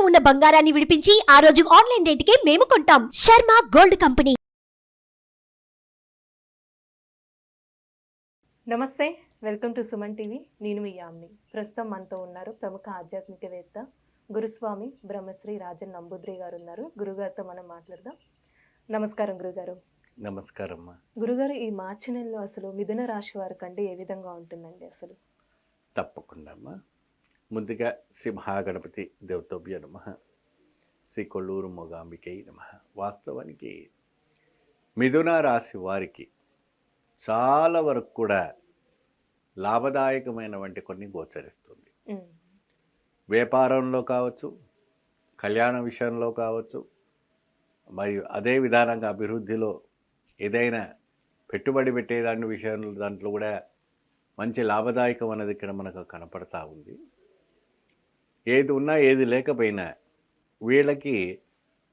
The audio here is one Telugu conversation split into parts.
ఉన్న బంగారాన్ని విడిపించి ఆ రోజు ఆన్లైన్ రేటుకే మేము కొంటాం. Sharma gold company. నమస్తే, వెల్కమ్ టు సుమన్ టీవీ. నేను మీ యామ్ని. ప్రస్తుతం మనతో ఉన్నారు ప్రముఖ ఆధ్యాత్మికవేత్త గురుస్వామి బ్రహ్మశ్రీ రాజన్ నంబూద్రి గారు ఉన్నారు. గురుగారితో మనం మాట్లాడదాం. నమస్కారం గురుగారు. నమస్కారం. గురుగారు, ఈ మార్చి నెలలో అసలు మిథున రాశి వారి కంటే ఏ విధంగా ఉంటుందండి? అసలు తప్పకుండా అమ్మా. ముందుగా శ్రీ మహాగణపతి దేవతోభ్య నమః, శ్రీ కొల్లూరు మొగాంబికై నమః. వాస్తవానికి మిథున రాశి వారికి చాలా వరకు కూడా లాభదాయకమైనటువంటి కొన్ని గోచరిస్తుంది. వ్యాపారంలో కావచ్చు, కళ్యాణ విషయంలో కావచ్చు, మరియు అదే విధానంగా అభివృద్ధిలో ఏదైనా పెట్టుబడి పెట్టేదాని విషయంలో దాంట్లో కూడా మంచి లాభదాయకం అనేది ఇక్కడ మనకు కనపడతా ఉంది. ఏది ఉన్నా ఏది లేకపోయినా వీళ్ళకి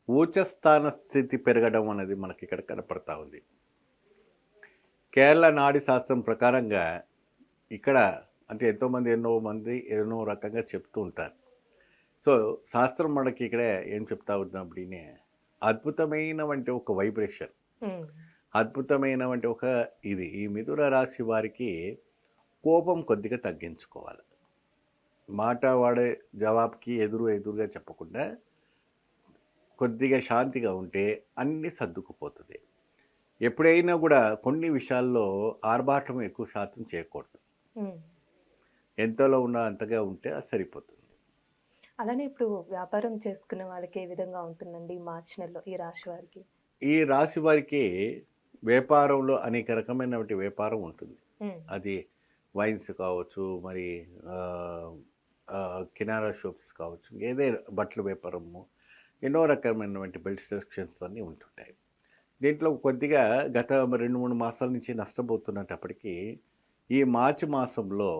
ఊచస్థాన స్థితి పెరగడం అనేది మనకి ఇక్కడ కనపడతా ఉంది. కేరళ నాడి శాస్త్రం ప్రకారంగా ఇక్కడ అంటే ఎంతోమంది ఎన్నో రకంగా చెప్తూ ఉంటారు. సో శాస్త్రం మనకి ఇక్కడ ఏం చెప్తా ఉన్నప్పుడే అద్భుతమైనటువంటి ఒక వైబ్రేషన్, అద్భుతమైనటువంటి ఒక ఇది ఈ మిథున రాశి వారికి కోపం కొద్దిగా తగ్గించుకోవాలి. మాట వాడే జవాబుకి ఎదురుగా చెప్పకుండా కొద్దిగా శాంతిగా ఉంటే అన్నీ సర్దుకుపోతుంది. ఎప్పుడైనా కూడా కొన్ని విషయాల్లో ఆర్భాటం ఎక్కువ శాతం చేయకూడదు. ఎంతలో ఉన్నా అంతగా ఉంటే అది సరిపోతుంది. అలానే ఇప్పుడు వ్యాపారం చేసుకునే వాళ్ళకి ఏ విధంగా ఉంటుందండి ఈ మార్చి నెలలో ఈ రాశి వారికి? ఈ రాశి వారికి వ్యాపారంలో అనేక రకమైనటువంటి వ్యాపారం ఉంటుంది. అది వైన్స్ కావచ్చు, మరి కినారా షాప్స్ కావచ్చు, ఏదైనా బట్టల వ్యాపారము, ఎన్నో రకమైనటువంటి బెల్ట్ సెక్షన్స్ అన్నీ ఉంటుంటాయి. దీంట్లో కొద్దిగా గత 2-3 మాసాల నుంచి నష్టపోతున్నప్పటికీ ఈ మార్చి మాసంలో,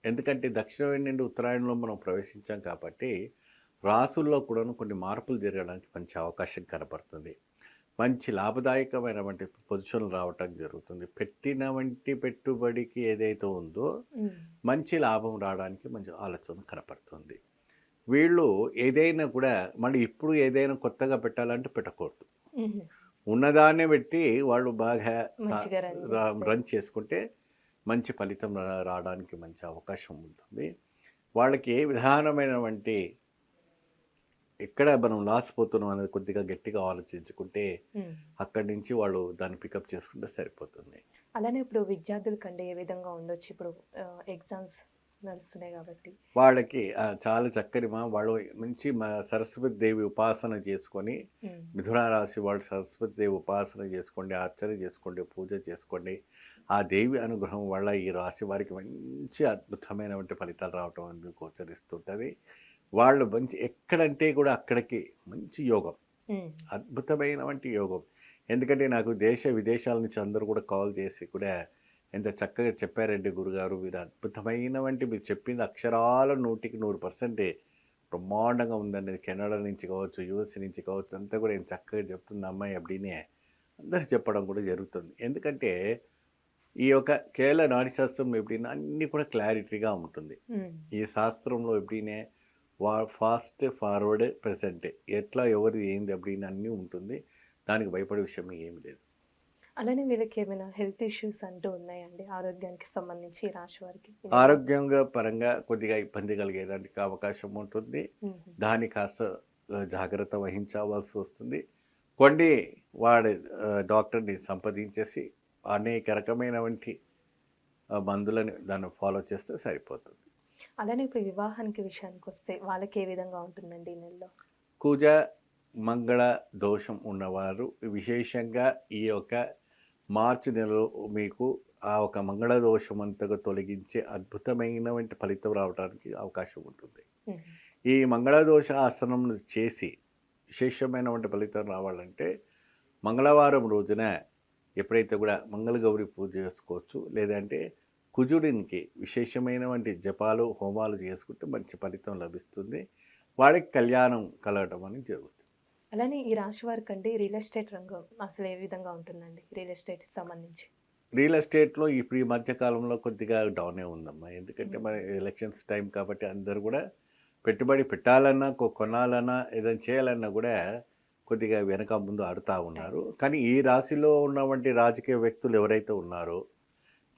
ఎందుకంటే దక్షిణాయనం నుండి ఉత్తరాయణంలో మనం ప్రవేశించాం కాబట్టి రాసుల్లో కూడా కొన్ని మార్పులు జరగడానికి మంచి అవకాశం కనపడుతుంది. మంచి లాభదాయకమైనటువంటి పొజిషన్లు రావటం జరుగుతుంది. పెట్టినటువంటి పెట్టుబడికి ఏదైతే ఉందో మంచి లాభం రావడానికి మంచి ఆలోచన కనపడుతుంది. వీళ్ళు ఏదైనా కూడా మళ్ళీ ఇప్పుడు ఏదైనా కొత్తగా పెట్టాలంటే పెట్టకూడదు. ఉన్నదాన్నే పెట్టి వాళ్ళు బాగా రన్ చేసుకుంటే మంచి ఫలితం రావడానికి మంచి అవకాశం ఉంటుంది. వాళ్ళకి ఏ విధానమైనటువంటి ఎక్కడ మనం లాస్ పోతున్నాం అనేది కొద్దిగా గట్టిగా ఆలోచించుకుంటే అక్కడి నుంచి వాళ్ళు దాన్ని పికప్ చేసుకుంటే సరిపోతుంది. అలానే ఇప్పుడు విద్యార్థులకంటే ఏ విధంగా ఉండొచ్చు? ఇప్పుడు ఎగ్జామ్స్ నడుస్తున్నాయి కాబట్టి వాళ్ళకి చాలా చక్కని వాళ్ళు మంచి సరస్వతి దేవి ఉపాసన చేసుకొని, మిథున రాశి వాళ్ళు సరస్వతి దేవి ఉపాసన చేసుకోండి, అర్చన చేసుకోండి, పూజ చేసుకోండి. ఆ దేవి అనుగ్రహం వల్ల ఈ రాశి వారికి మంచి అద్భుతమైనటువంటి ఫలితాలు రావటం అనేది గోచరిస్తుంటుంది. వాళ్ళు మంచి ఎక్కడంటే కూడా అక్కడికి మంచి యోగం, అద్భుతమైనటువంటి యోగం. ఎందుకంటే నాకు దేశ విదేశాల నుంచి అందరూ కూడా కాల్ చేసి కూడా ఎంత చక్కగా చెప్పారండి గురుగారు, మీరు అద్భుతమైనటువంటి మీరు చెప్పింది అక్షరాల 100% బ్రహ్మాండంగా ఉందండి. కెనడా నుంచి కావచ్చు, యూఎస్ నుంచి కావచ్చు, అంతా కూడా ఏం చక్కగా చెప్తుంది అమ్మాయి అప్పుడే అందరు చెప్పడం కూడా జరుగుతుంది. ఎందుకంటే ఈ యొక్క కేరళ నాడి శాస్త్రం ఎప్పుడైనా అన్నీ కూడా క్లారిటీగా ఉంటుంది. ఈ శాస్త్రంలో ఎప్పుడైనా ఫాస్ట్ ఫార్వర్డ్ ప్రెసెంట్ ఎట్లా ఎవరు ఏంది అప్పుడైనా అన్నీ ఉంటుంది. దానికి భయపడే విషయం ఏమి లేదు. అలానే వీళ్ళకి ఏమైనా హెల్త్ ఇష్యూస్ అంటూ ఉన్నాయండి ఆరోగ్యానికి సంబంధించి ఈ రాశి వారికి? ఆరోగ్యంగా పరంగా కొద్దిగా ఇబ్బంది కలిగేదానికి అవకాశం ఉంటుంది. దాన్ని కాస్త జాగ్రత్త వహించవలసి వస్తుంది. కొన్ని వాడి డాక్టర్ని సంప్రదించేసి అనేక రకమైనటువంటి మందులని దాన్ని ఫాలో చేస్తే సరిపోతుంది. అలానే ఇప్పుడు వివాహానికి విషయానికి వస్తే వాళ్ళకి ఏ విధంగా ఉంటుందండి ఈ నెలలో? కుజ మంగళ దోషం ఉన్నవారు విశేషంగా ఈ యొక్క మార్చి నెలలో మీకు ఆ ఒక మంగళ దోషం అంతగా తొలగించే అద్భుతమైనటువంటి ఫలితం రావడానికి అవకాశం ఉంటుంది. ఈ మంగళ దోష ఆసనం చేసి విశేషమైనటువంటి ఫలితం రావాలంటే మంగళవారం రోజున ఎప్పుడైతే కూడా మంగళగౌరి పూజ చేసుకోవచ్చు, లేదంటే కుజుడికి విశేషమైనటువంటి జపాలు హోమాలు చేసుకుంటే మంచి ఫలితం లభిస్తుంది. వాడికి కళ్యాణం కలగడం అనేది జరుగుతుంది. అలానే ఈ రాశి వారికి అంటే రియల్ ఎస్టేట్ రంగం అసలు ఏ విధంగా ఉంటుందండి? రియల్ ఎస్టేట్కి సంబంధించి రియల్ ఎస్టేట్లో ఇప్పుడు ఈ మధ్యకాలంలో కొద్దిగా డౌనే ఉందమ్మా. ఎందుకంటే మన ఎలక్షన్స్ టైం కాబట్టి అందరూ కూడా పెట్టుబడి పెట్టాలన్నా కొనాలన్నా ఏదైనా చేయాలన్నా కూడా కొద్దిగా వెనక ముందు ఆడుతూ ఉన్నారు. కానీ ఈ రాశిలో ఉన్నటువంటి రాజకీయ వ్యక్తులు ఎవరైతే ఉన్నారో,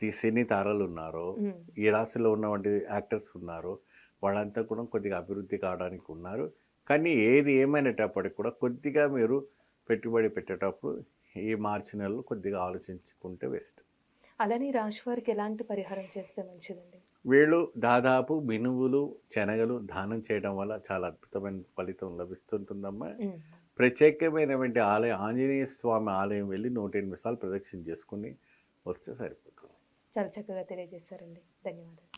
ఈ సినీ తారలు ఉన్నారో, ఈ రాశిలో ఉన్నటువంటి యాక్టర్స్ ఉన్నారో, వాళ్ళంతా కూడా కొద్దిగా అభివృద్ధి కావడానికి ఉన్నారు. కానీ ఏది ఏమైనప్పటికీ కూడా కొద్దిగా మీరు పెట్టుబడి పెట్టేటప్పుడు ఈ మార్చి నెలలో కొద్దిగా ఆలోచించుకుంటే బెస్ట్. అలానే ఈ రాశి వారికి ఎలాంటి పరిహారం చేస్తే మంచిదండి? వీళ్ళు దాదాపు మినువులు, శనగలు దానం చేయడం వల్ల చాలా అద్భుతమైన ఫలితం లభిస్తుంటుందమ్మా. ప్రత్యేకమైనటువంటి ఆలయం ఆంజనేయ స్వామి ఆలయం వెళ్ళి 108 సార్లు ప్రదక్షిణ చేసుకుని వస్తే సరిపోతుంది. చాలా చక్కగా తెలియజేశారండి. ధన్యవాదాలు.